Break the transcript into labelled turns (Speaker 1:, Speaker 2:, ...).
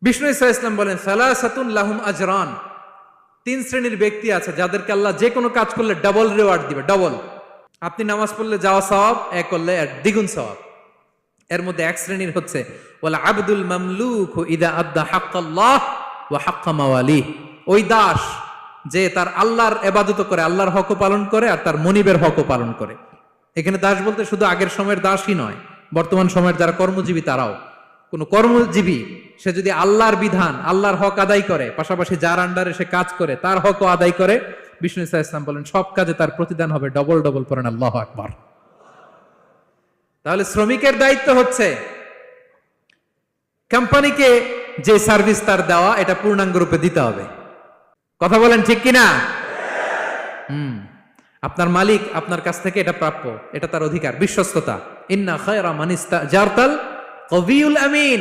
Speaker 1: বিষ্ণু ইসা ইসলাম বলেন সালাসাতুন লাহুম আজরান, 3 শ্রেণীর ব্যক্তি আছে যাদেরকে আল্লাহ যে কোনো কাজ করলে ডাবল রিওয়ার্ড দিবে, ডাবল। আপনি নামাজ পড়লে যাওয়া সওয়াব, এক করলে দ্বিগুণ সওয়াব। এর মধ্যে এক শ্রেণীর হচ্ছে ওয়াল আবদুল মামলুক ইদা আদ্দা হাক্কাল্লাহ ওয়া হাক্কা মাওয়ালিহ, ওই দাস যে তার আল্লাহর ইবাদত করে, আল্লাহর হকও পালন করে আর তার মনিবের হকও পালন করে। এখানে দাস বলতে শুধু আগের সময়ের দাসই নয়, বর্তমান সময়ের যারা কর্মজীবী তারাও। কোন কর্মজীবী সে যদি আল্লাহর বিধান, আল্লাহর হক আদায় করে, পাশাপাশি যার আন্ডারে সে কাজ করে তার হকও আদায় করে, বিষ্ণু ইসা ইসলাম বলেন সব কাজে তার প্রতিদান হবে ডবল ডবল। পড়েন আল্লাহু আকবার। তাহলে শ্রমিকের দায়িত্ব হচ্ছে কোম্পানিকে যে সার্ভিস তার দেওয়া এটা পূর্ণাঙ্গ রূপে দিতে হবে। কথা বলেন ঠিক কিনা? আপনার মালিক আপনার কাছ থেকে এটা প্রাপ্য, এটা তার অধিকার, বিশ্বস্ততা। ইন্না খায়রা মান ইস্তাজারতাল কবিউল আমিন।